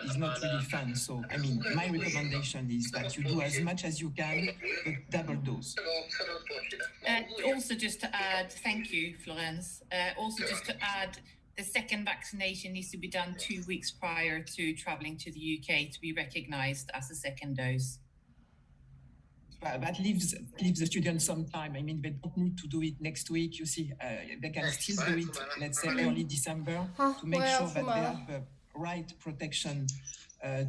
A: is not really fun. So, I mean, my recommendation is that you do as much as you can, but double dose.
E: Also, just to add, thank you, Florence. Also, just to add, the second vaccination needs to be done 2 weeks prior to traveling to the UK to be recognised as a second dose.
A: That leaves the students some time. I mean, they don't need to do it next week. You see, they can still do it, let's say, early December,
G: 好，
A: to
G: 我
A: make
G: 要
A: sure
G: 出
A: that
G: 门
A: they
G: 了。
A: have the right protection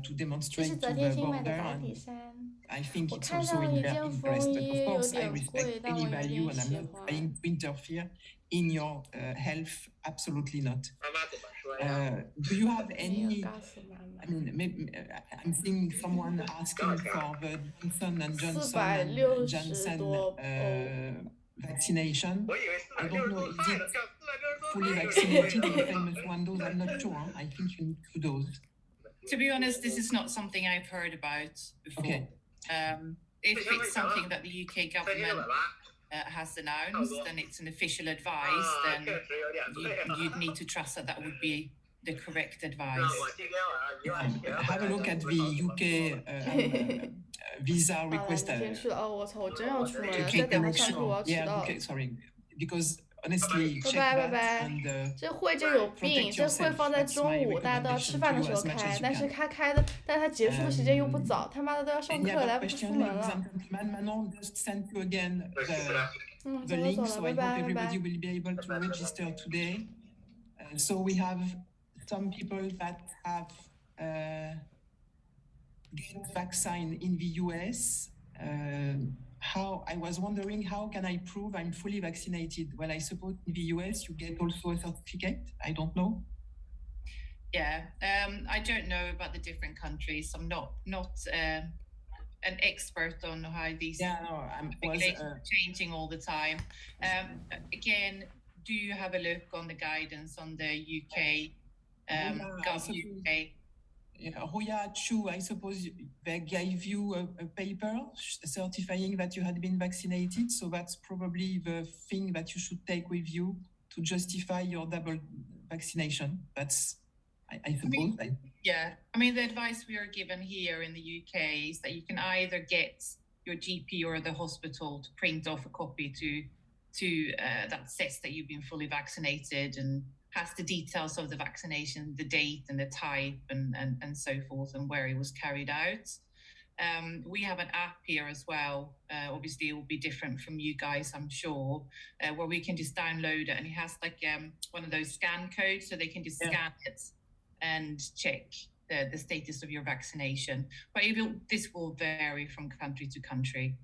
A: to
G: 这
A: demonstrate
G: 是
A: to
G: 昨
A: the
G: 天新买的
A: border.
G: 白底
A: And
G: 衫，
A: I think
G: 我
A: it's
G: 看
A: also
G: 上了
A: in
G: 一
A: their
G: 件
A: interest.
G: 风
A: But
G: 衣，
A: of
G: 有
A: course, I
G: 点贵，
A: respect
G: 但我
A: any
G: 有
A: value,
G: 点
A: and I'm
G: 喜
A: not
G: 欢。
A: trying to interfere in your health. Absolutely not.
H: 妈妈怎么说呀？
A: Do you have
G: 没有
A: any?
G: 告诉妈妈
A: I。mean, maybe, I'm seeing someone asking for the Johnson and Johnson and
G: 460
A: Janssen
G: 多欧。
A: vaccination.
H: 我以为
A: I
H: 460
A: don't
H: 多
A: know, is
H: 菜
A: it
H: 了，叫460多
A: fully
H: 菜。
A: vaccinated, the famous 1 dose? I'm not sure. I think you need 2 doses.
E: To be honest, this is not something I've heard about before.
A: Okay.
E: If it's something that the UK
H: 3700
E: government
H: 吧。
E: has announced and it's an official advice,
H: 啊，
E: then
H: 确实有点贵啊。
E: you'd need to trust that that would be the correct
H: 那
E: advice.
H: 我今天晚上1万钱。
A: Have a look at the UK visa
G: 好了，
A: request.
G: 你先去了哦，我操，我真要出门
A: To
G: 了，再
A: check
G: 等
A: to
G: 他
A: make
G: 上课我
A: sure.
G: 要迟
A: Yeah,
G: 到。
A: okay, sorry. Because honestly, check
G: Bye bye,
A: that
G: bye.
A: and
G: 这会真有病，
A: protect
G: 这会
A: yourself.
G: 放在
A: That's
G: 中
A: my
G: 午，大家都要
A: recommendation
G: 吃饭的
A: to
G: 时
A: you
G: 候
A: as much
G: 开
A: as，you
G: 但是
A: can.
G: 他开的，但他结束的时间又不早，他妈的都要上
A: Any
G: 课，来
A: other
G: 不及出
A: question,
G: 门
A: ladies
G: 了
A: and。gentlemen? Manon just sent you again
G: 嗯，
A: the
G: 走了
A: link,
G: 走
A: so
G: 了，
A: I
G: 拜
A: hope
G: 拜拜
A: everybody
G: 拜。
A: will be able to register today. So we have some people that have get vaccine in the US. How I was wondering, how can I prove I'm fully vaccinated? Well, I suppose in the US you get also a certificate. I don't know.
E: Yeah, I don't know about the different countries. I'm not an expert on how these
A: Yeah, no,
E: regulations are changing all the time. Again, do you have a look on the guidance on the UK Gov.uk?
A: Hoya Chu, I suppose they gave you a paper certifying that you had been vaccinated. So that's probably the thing that you should take with you to justify your double vaccination. That's, I suppose.
E: Yeah, I mean, the advice we are given here in the UK is that you can either get your GP or the hospital to print off a copy to that says that you've been fully vaccinated and has the details of the vaccination, the date and the type and so forth, and where it was carried out. We have an app here as well. Obviously, it will be different from you guys, I'm sure, where we can just download it, and it has like one of those scan codes, so they can just scan it and check the status of your vaccination. But this will vary from country to country.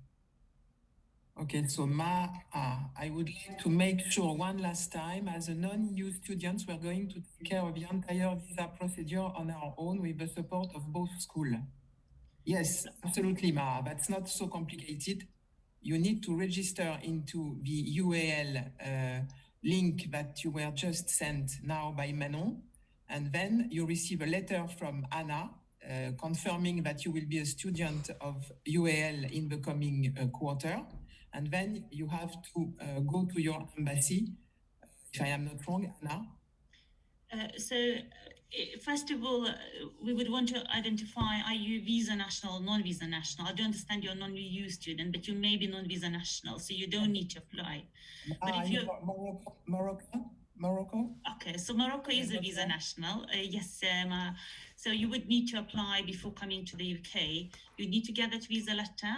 A: Okay, so I would like to make sure one last time, as a non-EU students, we're going to take care of the entire visa procedure on our own with the support of both schools. Yes, absolutely, Mara. That's not so complicated. You need to register into the UAL link that you were just sent now by Manon. And then you receive a letter from Anna confirming that you will be a student of UAL in the coming quarter. And then you have to go to your embassy, if I am not wrong, Anna.
F: First of all, we would want to identify, are you visa national or non-visa national? I do understand you're a non-EU student, but you may be non-visa national, so you don't need to apply. But if you're
A: Morocco?
F: Okay, so Morocco is a visa national. Yes, so you would need to apply before coming to the UK. You need to get that visa letter